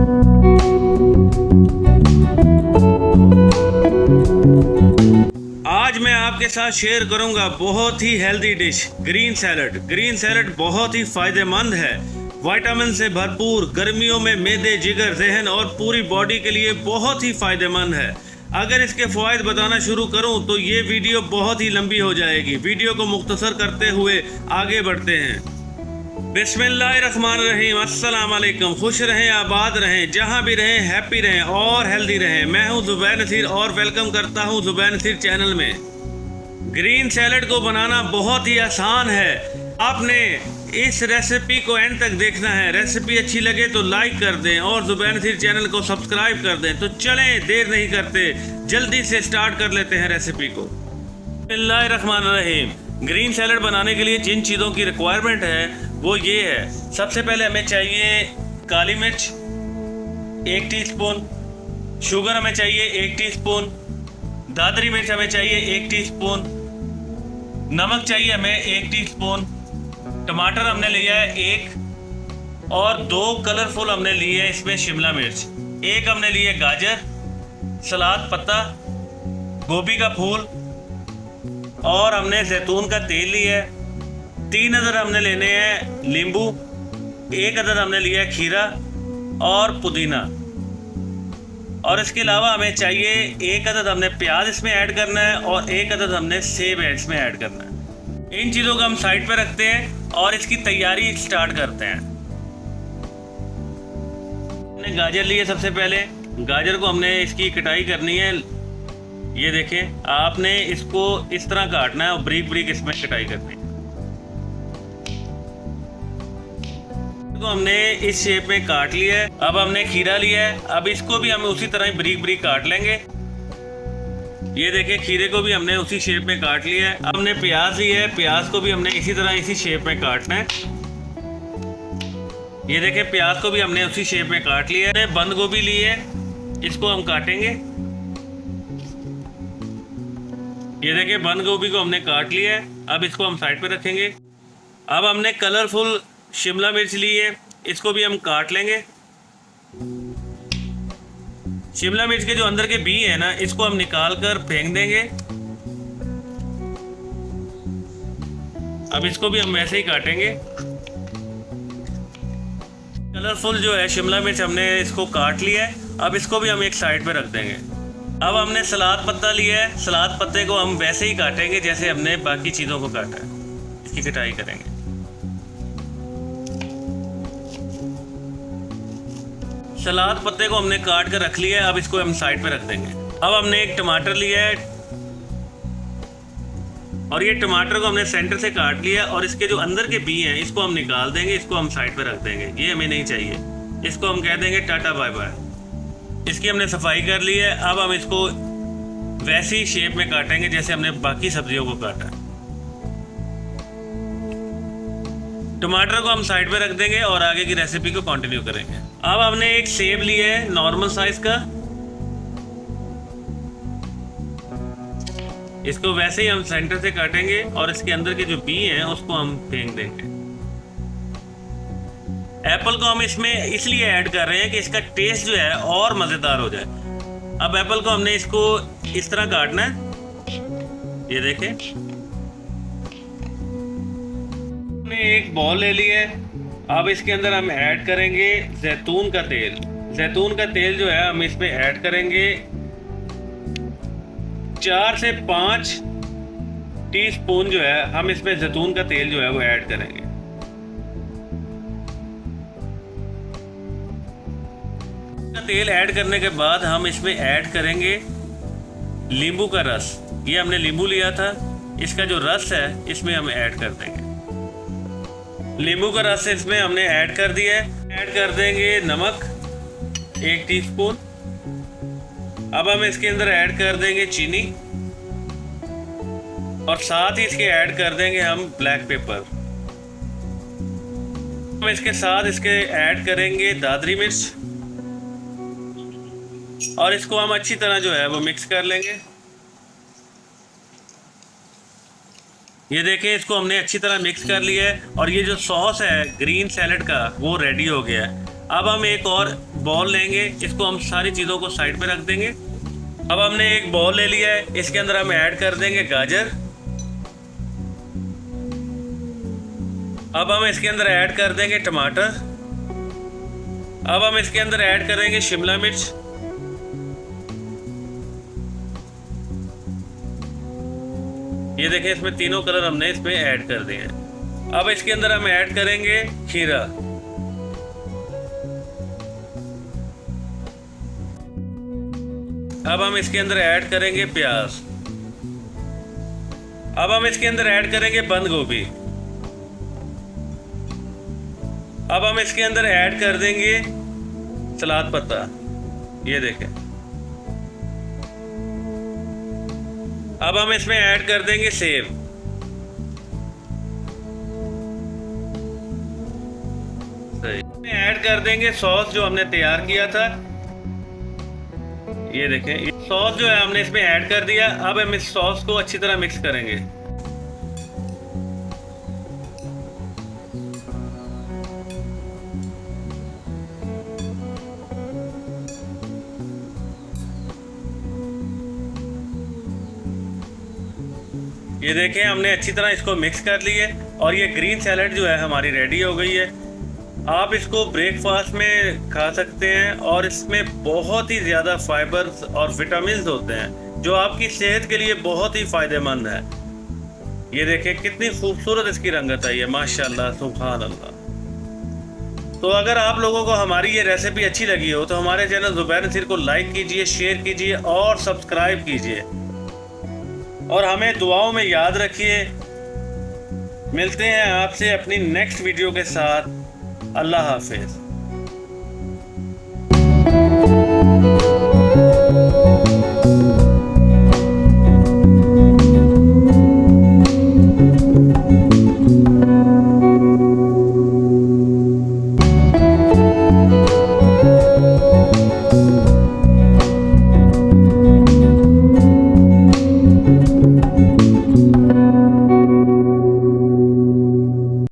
आज मैं आपके साथ शेयर करूंगा बहुत ही healthy dish green salad. Green salad बहुत ही फायदेमंद है, विटामिन से भरपूर, गर्मियों में मैदे, जिगर, जहन और पूरी बॉडी के लिए बहुत ही फायदेमंद है। अगर इसके फ़वाइद बताना शुरू करूं तो ये वीडियो बहुत ही लंबी हो जाएगी। वीडियो को मुख्तसर करते हुए आगे बढ़ते हैं। बिस्मिल्लाहिर्रहमानिर्रहीम। अस्सलाम वालेकुम। खुश रहें, आबाद रहें, जहां भी रहें हैप्पी रहें और हेल्दी रहें। मैं हूं ज़ुबैर नसीर और वेलकम करता हूं ज़ुबैर नसीर चैनल में। ग्रीन सैलड को बनाना बहुत ही आसान है। आपने इस रेसिपी को एंड तक देखना है। रेसिपी अच्छी लगे तो लाइक कर दें और ज़ुबैर नसीर चैनल को सब्सक्राइब कर दें। तो चलें, देर नहीं करते, जल्दी से स्टार्ट कर लेते हैं रेसिपी को। बिस्मिल्लाहिर्रहमानिर्रहीम। ग्रीन सैलड बनाने के लिए जिन चीज़ों की रिक्वायरमेंट है वो ये है। सबसे पहले हमें चाहिए काली मिर्च 1 टीस्पून, शुगर हमें चाहिए 1 टीस्पून, दादरी मिर्च हमें चाहिए 1 टीस्पून, नमक चाहिए हमें 1 टीस्पून, टमाटर हमने लिया है 1 और 2 कलरफुल हमने लिए है इसमें शिमला मिर्च, 1 हमने लिए गाजर, सलाद पत्ता, गोभी का फूल और हमने जैतून का तेल लिया है। 3 अदद हमने लेने हैं नींबू, 1 अदद हमने लिया है खीरा और पुदीना। और इसके अलावा हमें चाहिए 1 अदद हमने प्याज इसमें ऐड करना है और 1 अदद हमने सेब इसमें ऐड करना है। इन चीज़ों को हम साइड पे रखते हैं और इसकी तैयारी स्टार्ट करते हैं। हमने गाजर लिए। सबसे पहले गाजर को हमने इसकी कटाई करनी है। ये देखें, आपने इसको इस तरह काटना है और ब्रीक ब्रीक इसमें कटाई करनी है। तो हमने इस शेप में काट लिया है। अब हमने खीरा लिया है। अब इसको भी हम उसी तरह ही ब्रीक ब्रीक काट लेंगे। ये देखें, खीरे को भी हमने उसी शेप में काट लिया है। अब हमने प्याज लिया है। प्याज को भी हमने इसी तरह इसी शेप में काटना है। ये देखें, प्याज को भी हमने उसी शेप में काट लिया है। बंद गोभी ली है, इसको हम काटेंगे। ये देखें, बंद गोभी को हमने काट लिया है। अब इसको हम साइड पे रखेंगे। अब हमने कलरफुल शिमला मिर्च ली है, इसको भी हम काट लेंगे। शिमला मिर्च के जो अंदर के बी है ना, इसको हम निकाल कर फेंक देंगे। अब इसको भी हम वैसे ही काटेंगे। कलरफुल जो है शिमला मिर्च हमने इसको काट लिया है। अब इसको भी हम एक साइड पे रख देंगे। अब हमने सलाद पत्ता लिया है। सलाद पत्ते को हम वैसे ही काटेंगे जैसे हमने बाकी चीज़ों को काटा है। इसकी कटाई करेंगे। सलाद पत्ते को हमने काट कर रख लिया है। अब इसको हम साइड पे रख देंगे। अब हमने एक टमाटर लिया है और ये टमाटर को हमने सेंटर से काट लिया और इसके जो अंदर के बी हैं इसको हम निकाल देंगे। इसको हम साइड पे रख देंगे, ये हमें नहीं चाहिए। इसको हम कह देंगे टाटा बाय बाय। इसकी हमने सफाई कर ली है। अब हम इसको वैसी शेप में काटेंगे जैसे हमने बाकी सब्जियों को काटा। टमाटर को हम साइड पे रख देंगे और आगे की रेसिपी को कंटिन्यू करेंगे। अब हमने एक सेब लिया है नॉर्मल साइज का। इसको वैसे ही हम सेंटर से काटेंगे और इसके अंदर के जो बी हैं उसको हम फेंक देंगे। एप्पल को हम इसमें इसलिए ऐड कर रहे हैं कि इसका टेस्ट जो है और मज़ेदार हो जाए। अब एप्पल को हमने इसको इस तरह काटना है। ये देखें, हमने एक बॉल ले ली है। अब इसके अंदर हम ऐड करेंगे जैतून का तेल। जैतून का तेल जो है हम इसमें ऐड करेंगे 4 से 5 टीस्पून जो है हम इसमें जैतून का तेल जो है वो ऐड करेंगे। तेल ऐड करने के बाद हम इसमें ऐड करेंगे नींबू का रस। ये हमने नींबू लिया था, इसका जो रस है इसमें हम ऐड कर देंगे। नींबू का रस इसमें हमने ऐड कर दिया है। ऐड कर देंगे नमक 1 टीस्पून। अब हम इसके अंदर ऐड कर देंगे चीनी और साथ ही इसके ऐड कर देंगे हम ब्लैक पेपर। हम इसके साथ इसके ऐड करेंगे दादरी मिर्च और इसको हम अच्छी तरह जो है वो मिक्स कर लेंगे। ये देखें, इसको हमने अच्छी तरह मिक्स कर लिया है और ये जो सॉस है ग्रीन सैलड का वो रेडी हो गया है। अब हम एक और बॉल लेंगे, इसको हम सारी चीज़ों को साइड पे रख देंगे। अब हमने एक बॉल ले लिया है, इसके अंदर हम ऐड कर देंगे गाजर। अब हम इसके अंदर ऐड कर देंगे टमाटर। अब हम इसके अंदर ऐड करेंगे शिमला मिर्च। ये देखें, इसमें तीनों कलर हमने इसमें ऐड कर दिए हैं। अब इसके अंदर हम ऐड करेंगे खीरा। अब हम इसके अंदर ऐड करेंगे प्याज। अब हम इसके अंदर ऐड करेंगे बंद गोभी। अब हम इसके अंदर ऐड कर देंगे सलाद पत्ता। ये देखें। अब हम इसमें ऐड कर देंगे सेब। सही। ऐड कर देंगे सॉस जो हमने तैयार किया था। ये देखें, सॉस जो है हमने इसमें ऐड कर दिया। अब हम इस सॉस को अच्छी तरह मिक्स करेंगे। ये देखें, हमने अच्छी तरह इसको मिक्स कर लिए और ये ग्रीन सैलड जो है हमारी रेडी हो गई है। आप इसको ब्रेकफास्ट में खा सकते हैं और इसमें बहुत ही ज़्यादा फाइबर्स और विटामिन्स होते हैं जो आपकी सेहत के लिए बहुत ही फ़ायदेमंद है। ये देखें कितनी खूबसूरत इसकी रंगत आई है, माशाल्लाह सुभान अल्लाह। तो अगर आप लोगों को हमारी ये रेसिपी अच्छी लगी हो तो हमारे चैनल ज़ुबैर नसीर को लाइक कीजिए, शेयर कीजिए और सब्सक्राइब कीजिए और हमें दुआओं में याद रखिए। मिलते हैं आपसे अपनी नेक्स्ट वीडियो के साथ। अल्लाह हाफिज़।